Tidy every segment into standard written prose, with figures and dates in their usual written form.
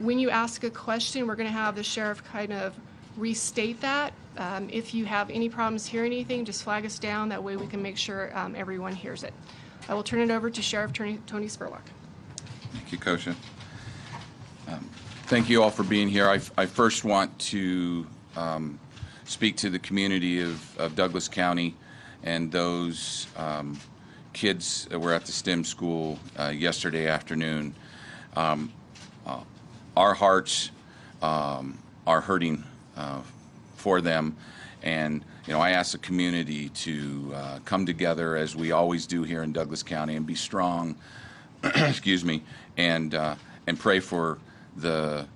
When you ask a question, we're going to have the sheriff kind of restate that. If you have any problems hearing anything, just flag us down. That way we can make sure everyone hears it. I will turn it over to Sheriff Tony Spurlock. Thank you, Kosha. Thank you all for being here. I first want to speak to the community of Douglas County and those kids that were at the STEM school yesterday afternoon. Our hearts are hurting for them, and I ask the community to come together as we always do here in Douglas County and be strong, excuse me, and pray for the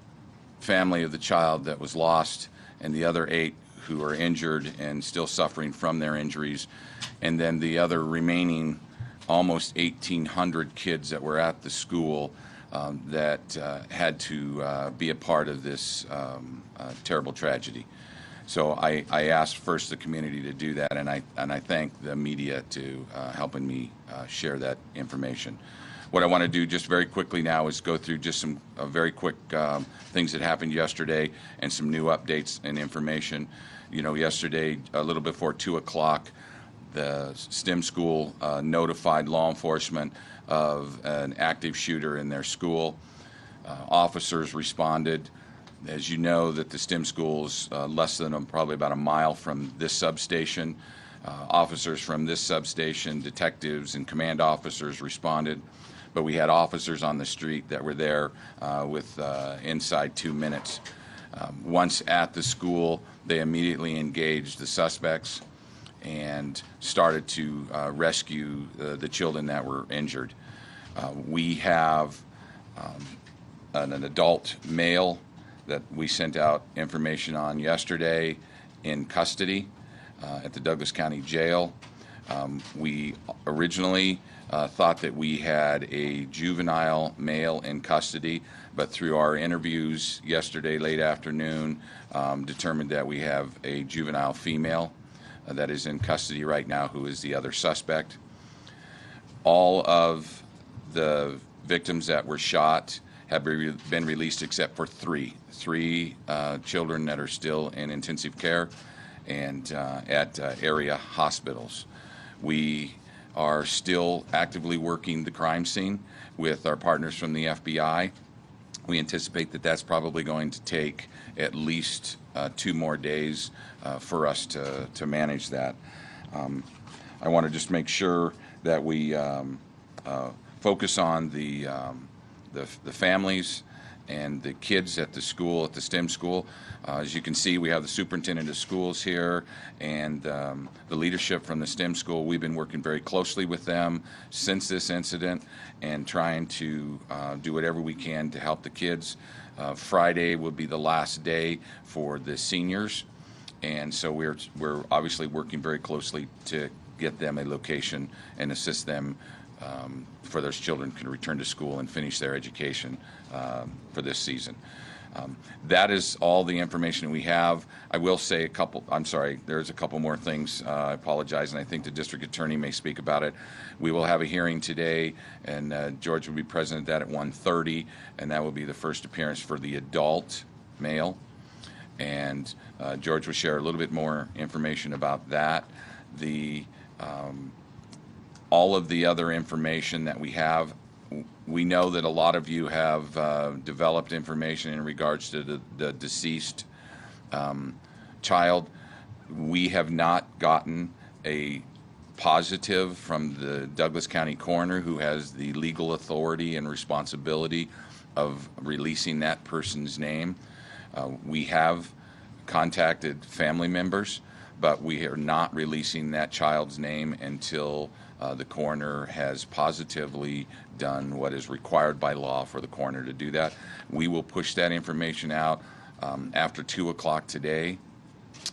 family of the child that was lost and the other 8 who are injured and still suffering from their injuries, and then the other remaining almost 1,800 kids that were at the school that had to be a part of this terrible tragedy. So I asked first the community to do that, and I thank the media to helping me share that information. What I want to do just very quickly now is go through just some very quick things that happened yesterday and some new updates and information. Yesterday, a little before 2 o'clock, the STEM school notified law enforcement of an active shooter in their school. Officers responded. As you know, that the STEM school is less than probably about a mile from this substation. Officers from this substation, detectives and command officers responded, but we had officers on the street that were there with inside 2 minutes. Once at the school, they immediately engaged the suspects and started to rescue the children that were injured. We have an adult male that we sent out information on yesterday in custody at the Douglas County Jail. We originally thought that we had a juvenile male in custody, but through our interviews yesterday late afternoon, determined that we have a juvenile female that is in custody right now, who is the other suspect. All of the victims that were shot have been released except for three children that are still in intensive care and at area hospitals. We are still actively working the crime scene with our partners from the FBI. We anticipate that that's probably going to take at least 2 more days for us to manage that. I want to just make sure that we focus on the families and the kids at the school, at the STEM school. As you can see, we have the superintendent of schools here and the leadership from the STEM school. We've been working very closely with them since this incident and trying to do whatever we can to help the kids. Friday will be the last day for the seniors, and so we're obviously working very closely to get them a location and assist them for those children can return to school and finish their education for this season. That is all the information we have. I will say there's a couple more things. I apologize, and I think the district attorney may speak about it. We will have a hearing today, and George will be present at that at 1:30, and that will be the first appearance for the adult male. And George will share a little bit more information about that. All of the other information that we have, we know that a lot of you have developed information in regards to the deceased child. We have not gotten a positive from the Douglas County coroner, who has the legal authority and responsibility of releasing that person's name. We have contacted family members, but we are not releasing that child's name until the coroner has positively done what is required by law for the coroner to do that. We will push that information out after 2 o'clock today,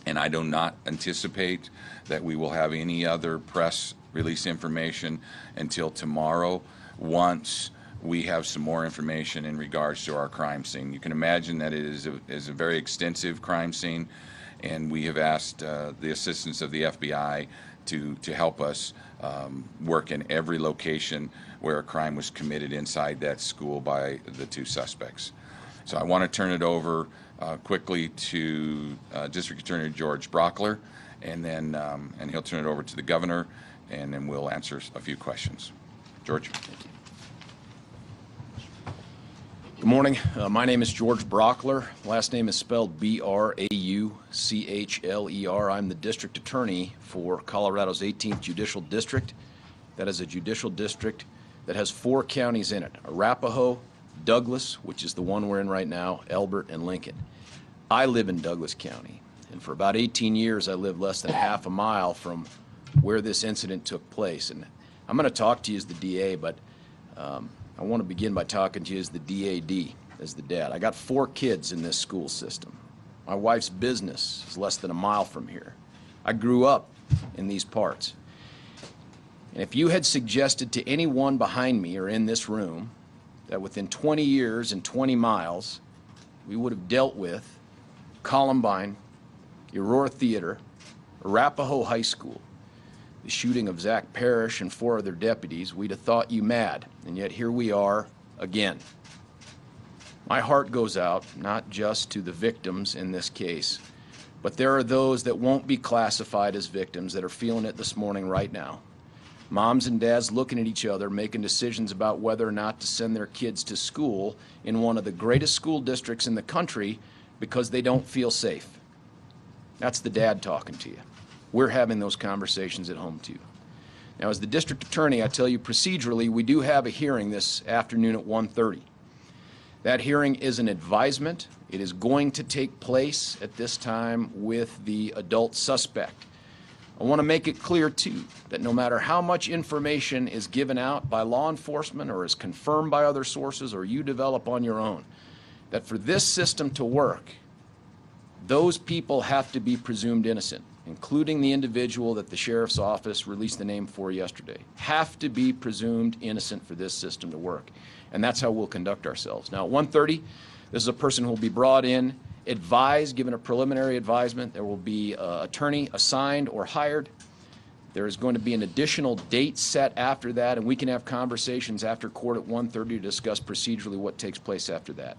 and I do not anticipate that we will have any other press release information until tomorrow, once we have some more information in regards to our crime scene. You can imagine that it is a very extensive crime scene, and we have asked the assistance of the FBI to help us work in every location where a crime was committed inside that school by the 2 suspects. So I want to turn it over quickly to District Attorney George Brockler, and then and he'll turn it over to the governor, and then we'll answer a few questions. George. Good morning. My name is George Brockler. Last name is spelled Brauchler. I'm the district attorney for Colorado's 18th Judicial District. That is a judicial district that has 4 counties in it: Arapahoe, Douglas, which is the one we're in right now, Elbert, and Lincoln. I live in Douglas County, and for about 18 years I lived less than half a mile from where this incident took place. And I'm going to talk to you as the DA, but I want to begin by talking to you as the DAD, as the dad. I got 4 kids in this school system. My wife's business is less than a mile from here. I grew up in these parts. And if you had suggested to anyone behind me or in this room that within 20 years and 20 miles we would have dealt with Columbine, Aurora Theater, Arapahoe High School, the shooting of Zach Parrish and 4 other deputies, we'd have thought you mad, and yet here we are again. My heart goes out not just to the victims in this case, but there are those that won't be classified as victims that are feeling it this morning right now. Moms and dads looking at each other, making decisions about whether or not to send their kids to school in one of the greatest school districts in the country because they don't feel safe. That's the dad talking to you. We're having those conversations at home too. Now, as the district attorney, I tell you procedurally, we do have a hearing this afternoon at 1:30. That hearing is an advisement. It is going to take place at this time with the adult suspect. I want to make it clear too that no matter how much information is given out by law enforcement or is confirmed by other sources or you develop on your own, that for this system to work, those people have to be presumed innocent, including the individual that the sheriff's office released the name for yesterday, have to be presumed innocent for this system to work. And that's how we'll conduct ourselves. Now, at 1:30, this is a person who will be brought in, advised, given a preliminary advisement. There will be an attorney assigned or hired. There is going to be an additional date set after that, and we can have conversations after court at 1:30 to discuss procedurally what takes place after that.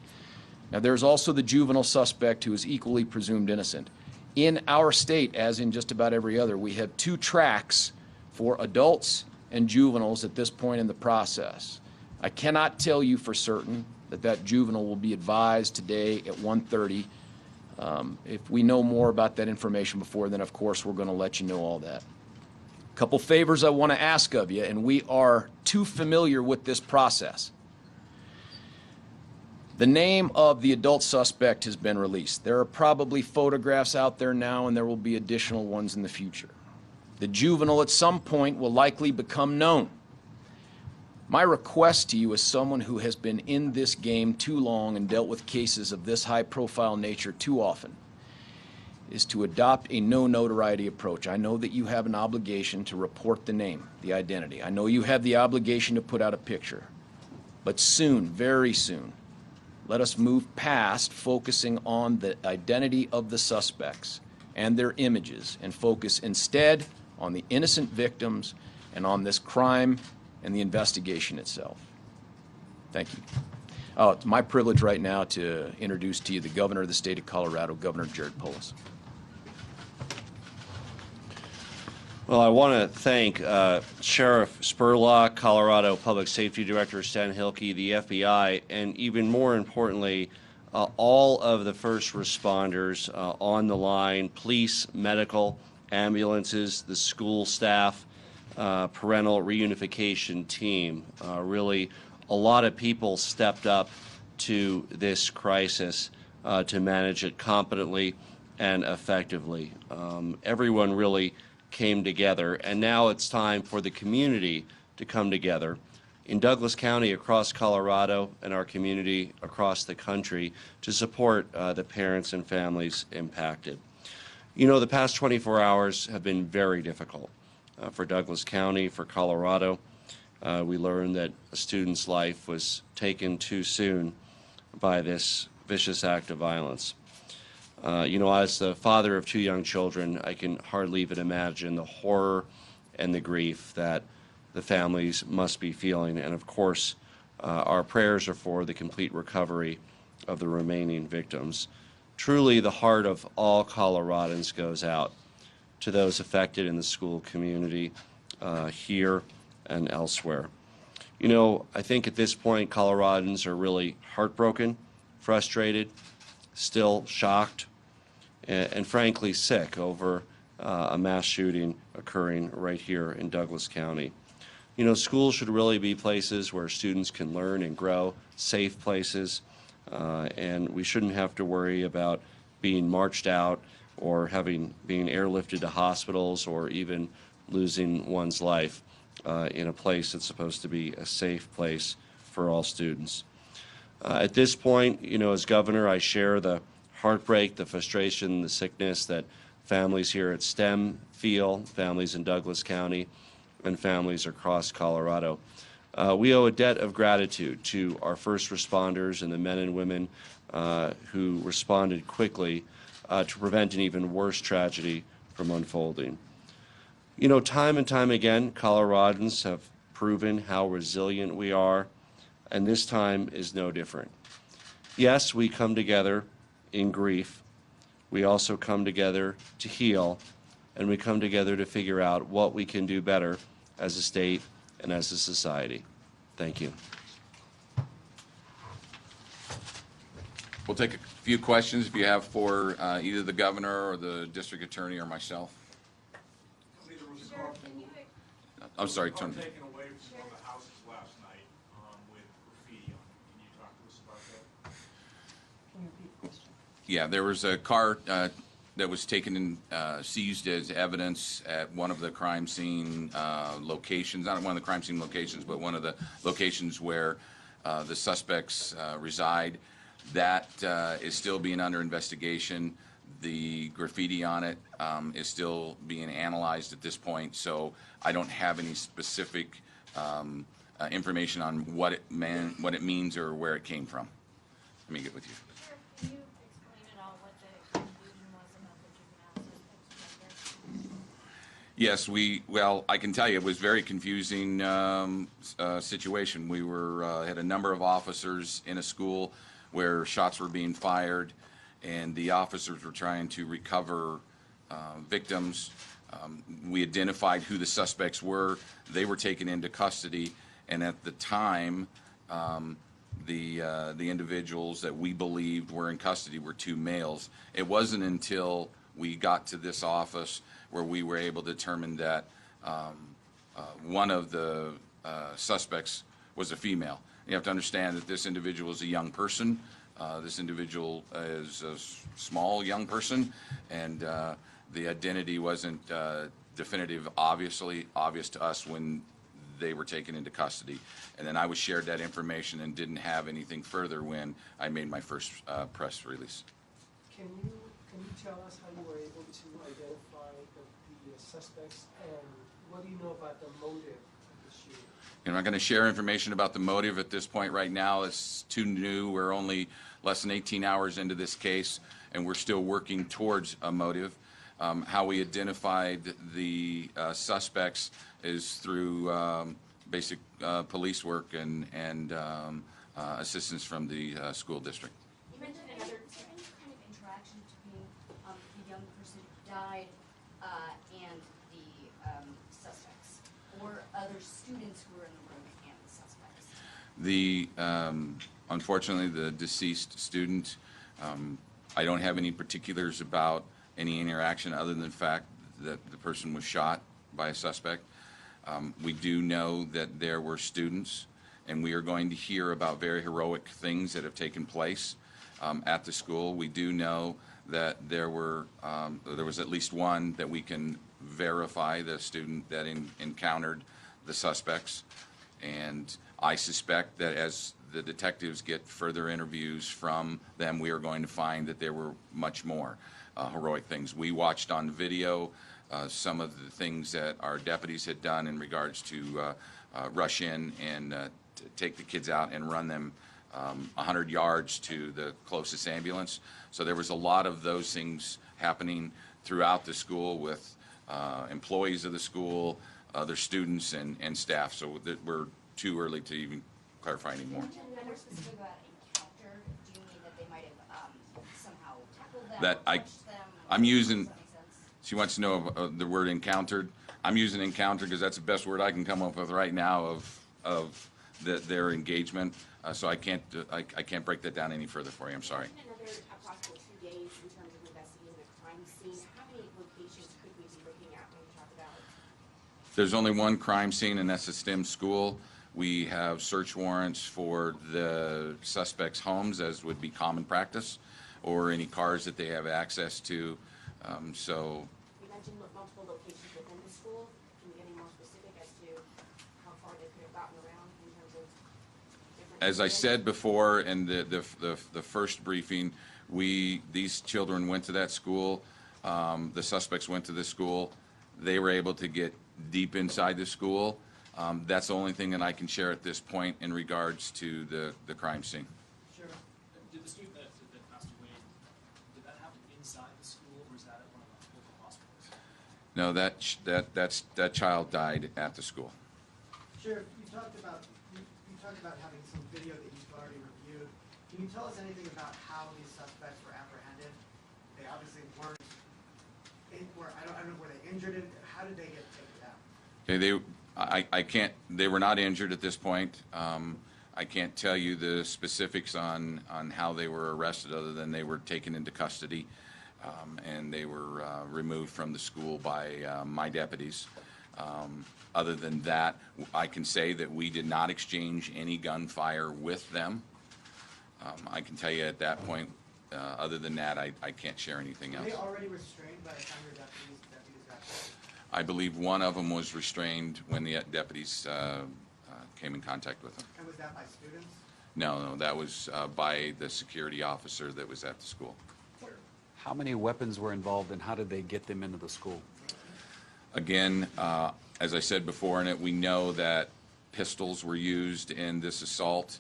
Now, there's also the juvenile suspect who is equally presumed innocent. In our state, as in just about every other, we have 2 tracks for adults and juveniles at this point in the process. I cannot tell you for certain that that juvenile will be advised today at 1:30. If we know more about that information before then, of course, we're going to let you know all that. A couple favors I want to ask of you, and we are too familiar with this process. The name of the adult suspect has been released. There are probably photographs out there now, and there will be additional ones in the future. The juvenile at some point will likely become known. My request to you as someone who has been in this game too long and dealt with cases of this high-profile nature too often is to adopt a no notoriety approach. I know that you have an obligation to report the name, the identity. I know you have the obligation to put out a picture. But soon, very soon, let us move past focusing on the identity of the suspects and their images and focus instead on the innocent victims and on this crime and the investigation itself. Thank you. It's my privilege right now to introduce to you the governor of the state of Colorado, Governor Jared Polis. Well, I want to thank Sheriff Spurlock, Colorado Public Safety Director Stan Hilke, the FBI, and even more importantly, all of the first responders on the line, police, medical, ambulances, the school staff, parental reunification team. Really, a lot of people stepped up to this crisis to manage it competently and effectively. Everyone really came together, and now it's time for the community to come together in Douglas County, across Colorado, and our community across the country to support the parents and families impacted. You know, the past 24 hours have been very difficult for Douglas County, for Colorado. We learned that a student's life was taken too soon by this vicious act of violence. You know, as the father of 2 young children, I can hardly even imagine the horror and the grief that the families must be feeling. And of course, our prayers are for the complete recovery of the remaining victims. Truly, the heart of all Coloradans goes out to those affected in the school community here and elsewhere. You know, I think at this point, Coloradans are really heartbroken, frustrated, still shocked, and frankly sick over a mass shooting occurring right here in Douglas County. You know, schools should really be places where students can learn and grow, safe places, and we shouldn't have to worry about being marched out or being airlifted to hospitals or even losing one's life in a place that's supposed to be a safe place for all students. At this point, you know, as governor, I share the heartbreak, the frustration, the sickness that families here at STEM feel, families in Douglas County, and families across Colorado. We owe a debt of gratitude to our first responders and the men and women who responded quickly to prevent an even worse tragedy from unfolding. You know, time and time again, Coloradans have proven how resilient we are, and this time is no different. Yes, we come together in grief. We also come together to heal, and we come together to figure out what we can do better as a state and as a society. Thank you. We'll take a few questions if you have for either the governor or the district attorney or myself. I'm sorry, Tony. Taken away from one of the houses last night with graffiti on it. Can you talk to us about that? Can you repeat the question? Yeah, there was a car that was taken and seized as evidence at one of the crime scene locations, not one of the crime scene locations, but one of the locations where the suspects reside. That is still being under investigation. The graffiti on it is still being analyzed at this point, so I don't have any specific information on what it means or where it came from. Let me get with you. Sure. Can you explain at all what the conclusion was about the juvenile suspects? Yes, well, I can tell you it was very confusing situation. We had a number of officers in a school where shots were being fired, and the officers were trying to recover victims. We identified who the suspects were. They were taken into custody, and at the time, the individuals that we believed were in custody were two males. It wasn't until we got to this office where we were able to determine that one of the suspects was a female. You have to understand that this individual is a young person. This individual is a small young person, and the identity wasn't definitive, obvious to us when they were taken into custody. And then I was shared that information and didn't have anything further when I made my first press release. Can you tell us how you were able to identify the suspects, and what do you know about the motive of the shooting? I'm not going to share information about the motive at this point right now. It's too new. We're only less than 18 hours into this case, and we're still working towards a motive. How we identified the suspects is through basic police work and assistance from the school district. You mentioned another, is there any kind of interaction between the young person who died and the suspects, or other students who were in the room and the suspects? Unfortunately, the deceased student, I don't have any particulars about any interaction other than the fact that the person was shot by a suspect. We do know that there were students, and we are going to hear about very heroic things that have taken place at the school. We do know that there was at least one that we can verify, the student that encountered the suspects. And I suspect that as the detectives get further interviews from them, we are going to find that there were much more heroic things. We watched on video some of the things that our deputies had done in regards to rush in and take the kids out and run them 100 yards to the closest ambulance. So there was a lot of those things happening throughout the school with employees of the school, other students, and staff. So we're too early to even clarify anymore. You mentioned more specific about encounter. Do you mean that That Never I, touched them. I'm using, Does that make sense? she wants to know the word encountered. I'm using encountered because that's the best word I can come up with right now of their engagement. So I can't break that down any further for you. I'm sorry. In another possible 2 days in terms of investigating the crime scene, how many locations could we be looking at when we talk about? There's only one crime scene, and that's the STEM school. We have search warrants for the suspects' homes, as would be common practice, or any cars that they have access to. So You mentioned multiple locations within the school. Can you get any more specific as to how far they could have gotten around in terms of different? as I areas? said before in the first briefing, these children went to that school. The suspects went to the school. They were able to get deep inside the school. That's the only thing that I can share at this point in regards to the crime scene. Sheriff, did the student that passed away, did that happen inside the school, or was that at one of the local hospitals? No, that child died at the school. Sheriff, you talked about having some video that you've already reviewed. Can you tell us anything about how these suspects were apprehended? They obviously weren't. I don't know. Were they injured? How did they get taken out? Okay, I can't. They were not injured at this point. I can't tell you the specifics on how they were arrested, other than they were taken into custody, and they were removed from the school by my deputies. Other than that, I can say that we did not exchange any gunfire with them. I can tell you at that point. Other than that, I can't share anything Were else. they already restrained by the time your deputies got there? I believe one of them was restrained when the deputies came in contact with them. And was that by students? No, that was by the security officer that was at the school. How many weapons were involved, and how did they get them into the school? Again, as I said before in it, we know that pistols were used in this assault.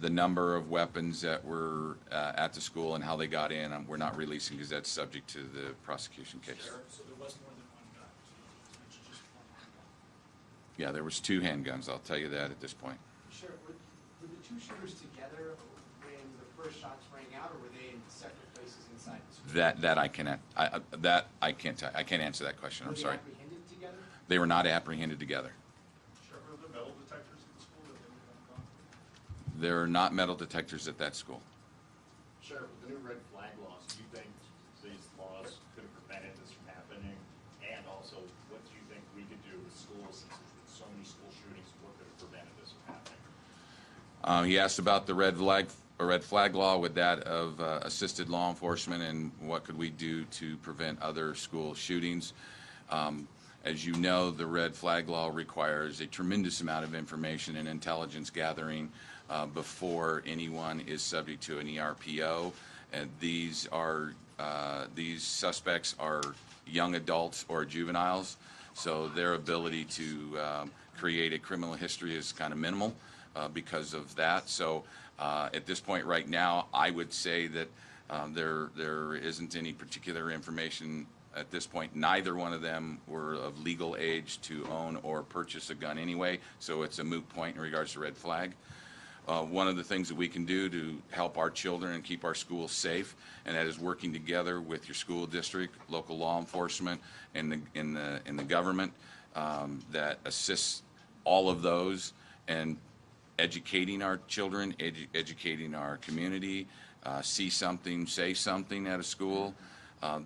The number of weapons that were at the school and how they got in, we're not releasing because that's subject to the prosecution case. Sheriff, so there was more than one gun, so you mentioned just one handgun. Yeah, there was 2 handguns, I'll tell you that at this point. Sure. Were the two shooters together when the first shots rang out, or were they in separate places inside the school? That I cannot, I can't tell, I can't answer that question, I'm sorry. Were they apprehended together? They were not apprehended together. Sheriff, are there metal detectors at the school that they would have gone through? There are not metal detectors at that school. Sheriff, with the new red flag laws, do you think these laws could have prevented this from happening? And also, what do you think we could do with schools, since there's been so many school shootings, what could have prevented this from happening? He asked about the red flag law with that of assisted law enforcement and what could we do to prevent other school shootings. As you know, the red flag law requires a tremendous amount of information and intelligence gathering before anyone is subject to an ERPO. And these suspects are young adults or juveniles, so their ability to create a criminal history is kind of minimal because of that. So at this point right now, I would say that there isn't any particular information at this point. Neither one of them were of legal age to own or purchase a gun anyway, so it's a moot point in regards to red flag. One of the things that we can do to help our children and keep our schools safe, and that is working together with your school district, local law enforcement, and the government that assists all of those, and educating our children, educating our community, see something, say something at a school.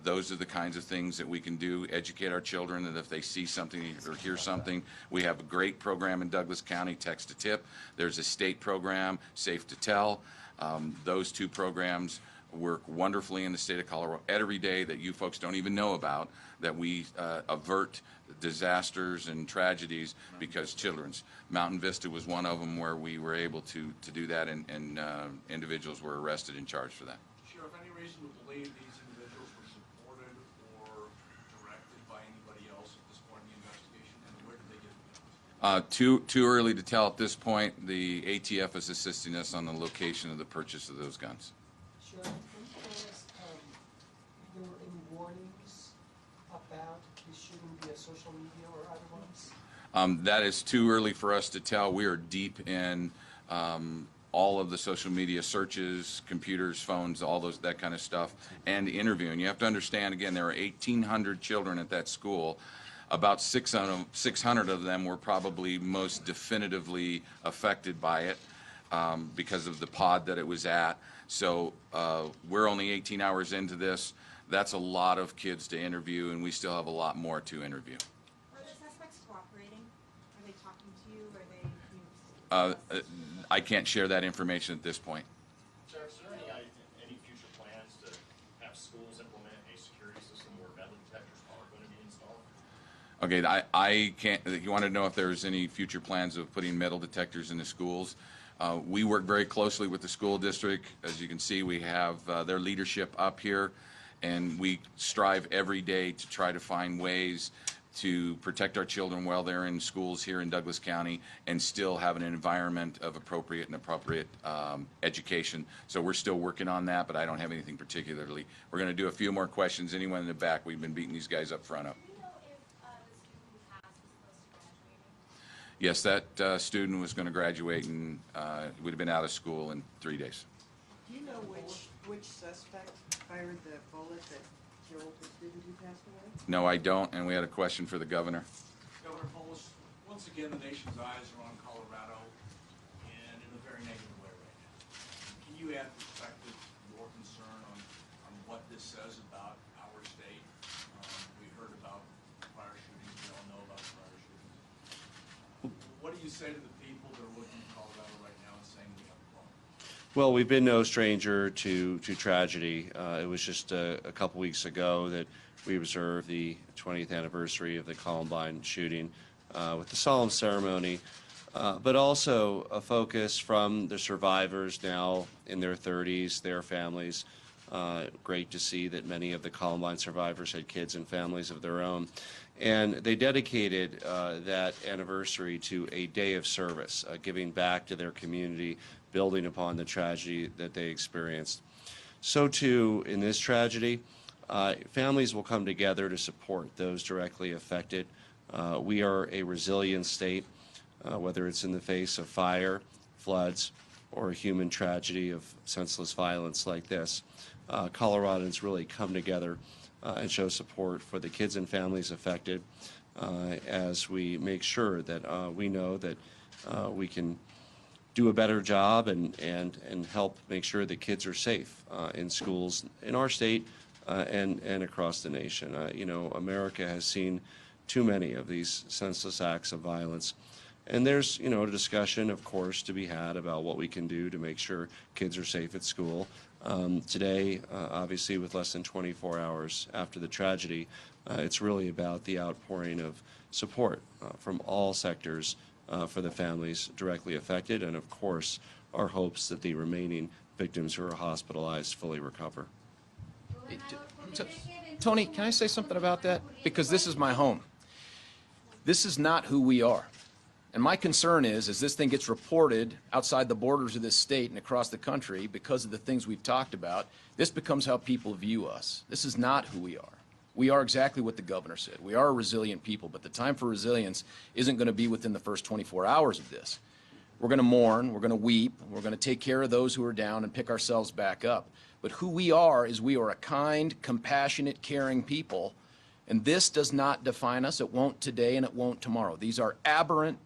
Those are the kinds of things that we can do, educate our children, that if they see something or hear something. We have a great program in Douglas County, Text to Tip. There's a state program, Safe to Tell. Those 2 programs work wonderfully in the state of Colorado every day that you folks don't even know about, that we avert disasters and tragedies because children's. Mountain Vista was one of them where we were able to do that, and individuals were arrested and charged for that. Sheriff, any reason to believe these individuals were supported or directed by anybody else at this point in the investigation, and where did they get the guns? Too early to tell at this point. The ATF is assisting us on the location of the purchase of those guns. Sheriff, can you tell us if there were any warnings about this shooting via social media or otherwise? That is too early for us to tell. We are deep in all of the social media searches, computers, phones, all those, that kind of stuff, and interviewing. You have to understand, again, there are 1,800 children at that school. About 600 of them were probably most definitively affected by it because of the pod that it was at. So we're only 18 hours into this. That's a lot of kids to interview, and we still have a lot more to interview. Are the suspects cooperating? Are they talking to you? Are they? I can't share that information at this point. Sheriff, is there any future plans to have schools implement a security system where metal detectors are going to be installed? Okay, I can't, you want to know if there's any future plans of putting metal detectors in the schools? We work very closely with the school district. As you can see, we have their leadership up here, and we strive every day to try to find ways to protect our children while they're in schools here in Douglas County and still have an environment of appropriate education. So we're still working on that, but I don't have anything particularly. We're going to do a few more questions. Anyone in the back, we've been beating these guys up front up. Do you know if the student who passed was close to graduating? Yes, that student was going to graduate and would have been out of school in 3 days. Do you know which suspect fired the bullet that killed the student who passed away? No, I don't, and we had a question for the governor. Governor Polis, once again, the nation's eyes are on Colorado and in a very negative way right now. Can you add perspective, your concern on what this says about our state? We heard about prior shootings, we all know about prior shootings. What do you say to the people that are looking at Colorado right now and saying we have a problem? Well, we've been no stranger to tragedy. It was just a couple weeks ago that we observed the 20th anniversary of the Columbine shooting with the solemn ceremony, but also a focus from the survivors now in their 30s, their families. Great to see that many of the Columbine survivors had kids and families of their own. And they dedicated that anniversary to a day of service, giving back to their community, building upon the tragedy that they experienced. So too, in this tragedy, families will come together to support those directly affected. We are a resilient state, whether it's in the face of fire, floods, or a human tragedy of senseless violence like this. Coloradans really come together and show support for the kids and families affected as we make sure that we know that we can do a better job and help make sure that kids are safe in schools in our state and across the nation. You know, America has seen too many of these senseless acts of violence. And there's, you know, a discussion, of course, to be had about what we can do to make sure kids are safe at school. Today, obviously, with less than 24 hours after the tragedy, it's really about the outpouring of support from all sectors for the families directly affected, and of course, our hopes that the remaining victims who are hospitalized fully recover. Tony, can I say something about that? Because this is my home. This is not who we are. And my concern is, as this thing gets reported outside the borders of this state and across the country, because of the things we've talked about, this becomes how people view us. This is not who we are. We are exactly what the governor said. We are a resilient people, but the time for resilience isn't going to be within the first 24 hours of this. We're going to mourn, we're going to weep, we're going to take care of those who are down and pick ourselves back up. But who we are is we are a kind, compassionate, caring people, and this does not define us. It won't today and it won't tomorrow. These are aberrant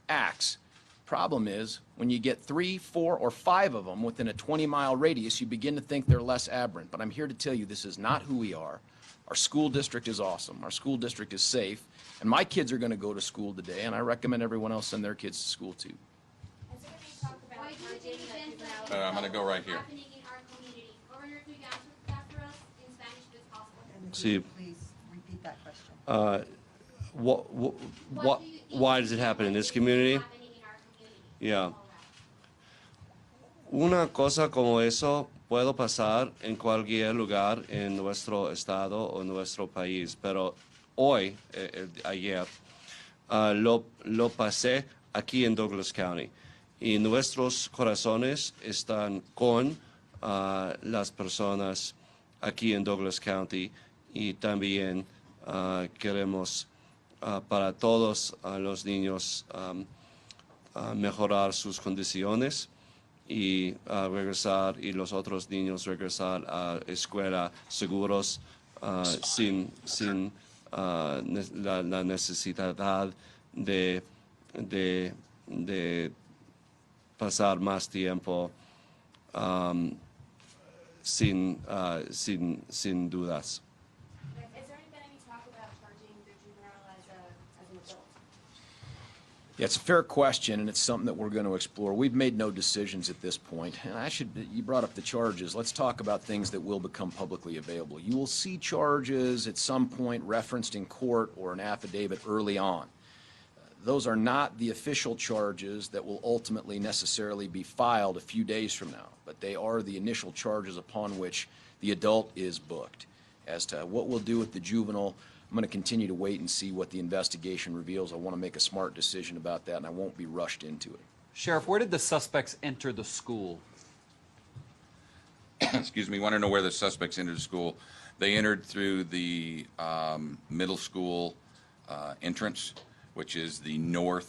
acts. Problem is, when you get 3, 4, or 5 of them within a 20-mile radius, you begin to think they're less aberrant. But I'm here to tell you this is not who we are. Our school district is awesome. Our school district is safe. And my kids are going to go to school today, and I recommend everyone else send their kids to school too. Is there any talk about targeting that juvenile I'm going to go right here. happening in our community? Governor, could you answer that for us in Spanish if it's possible? And if See- you could please repeat that question. Why does it happen in this community? Happening in our community? Yeah. Una cosa como eso puede pasar en cualquier lugar en nuestro estado o nuestro país, pero hoy, ayer, lo pasé aquí en Douglas County y nuestros corazones están con las personas aquí en Douglas County y también queremos para todos los niños mejorar sus condiciones y regresar, y los otros niños regresar a escuela seguros, sin la necesidad de, de pasar más tiempo sin dudas. Has there been any talk about charging the juvenile as an adult? Yeah, it's a fair question, and it's something that we're going to explore. We've made no decisions at this point. And you brought up the charges. Let's talk about things that will become publicly available. You will see charges at some point referenced in court or an affidavit early on. Those are not the official charges that will ultimately necessarily be filed a few days from now, but they are the initial charges upon which the adult is booked. As to what we'll do with the juvenile, I'm going to continue to wait and see what the investigation reveals. I want to make a smart decision about that, and I won't be rushed into it. Sheriff, where did the suspects enter the school? Excuse me, want to know where the suspects entered the school. They entered through the middle school entrance, which is the northeast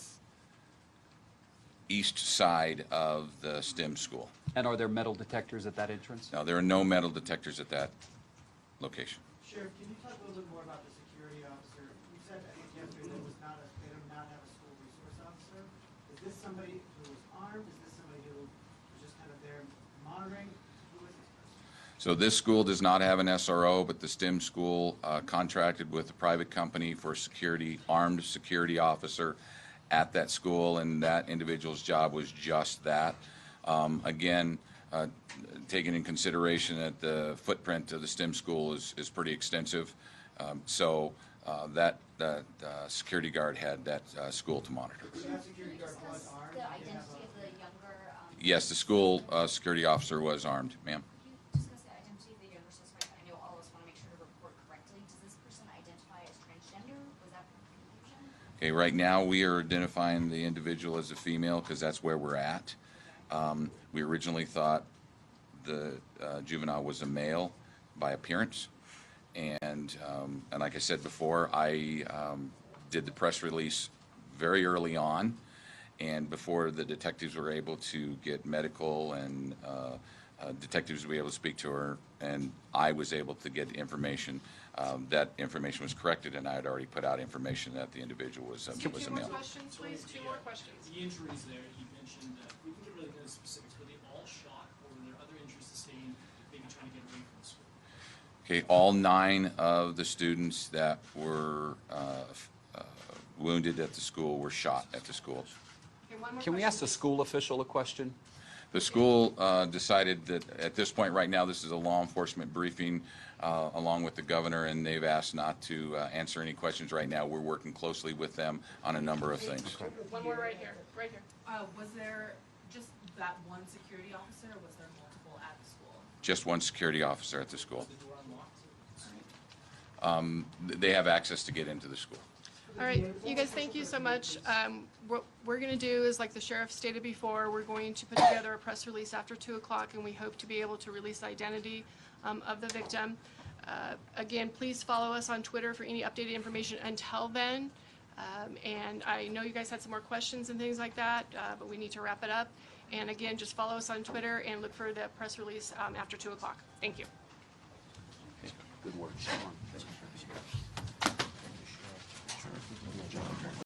side of the STEM school. And are there metal detectors at that entrance? No, there are no metal detectors at that location. Sheriff, can you talk a little bit more about the security officer? You said, I think yesterday, they do not have a school resource officer. Is this somebody who was armed? Is this somebody who was just kind of there monitoring? Who is this person? So this school does not have an SRO, but the STEM school contracted with a private company for armed security officer at that school, and that individual's job was just that. Again, taking in consideration that the footprint of the STEM school is pretty extensive, so that security guard had that school to monitor. So that security guard was armed? The He didn't have identity of the younger, Yes, the school security officer was armed, ma'am. can you discuss the identity of the younger suspect? I know all of us want to make sure to report correctly. Does this person identify as transgender? Was that confusion? Okay, right now we are identifying the individual as a female because that's where we're at. We originally thought the juvenile was a male by appearance, and like I said before, I did the press release very early on, and before the detectives were able to get medical and detectives were able to speak to her, and I was able to get information. That information was corrected, and I had already put out information that the individual was a Two more male. questions, please. Two more questions. The injuries there, you mentioned that we didn't get really good specifics. Were they all shot, or were there other injuries sustained, maybe trying to get away from the school? Okay, all 9 of the students that were wounded at the school were shot at the school. Okay, one more Can we question, ask the please. school official a question? The school decided that at this point right now, this is a law enforcement briefing along with the governor, and they've asked not to answer any questions right now. We're working closely with them on a number of things. One more right here, right here. Was there just that one security officer, or was there multiple at the school? Just one security officer at the school. Was the door unlocked? They have access to get into the school. All right, you guys, thank you so much. What we're going to do is, like the sheriff stated before, we're going to put together a press release after 2 o'clock, and we hope to be able to release the identity of the victim. Again, please follow us on Twitter for any updated information until then. And I know you guys had some more questions and things like that, but we need to wrap it up. And again, just follow us on Twitter and look for the press release after 2 o'clock. Thank you. Good work.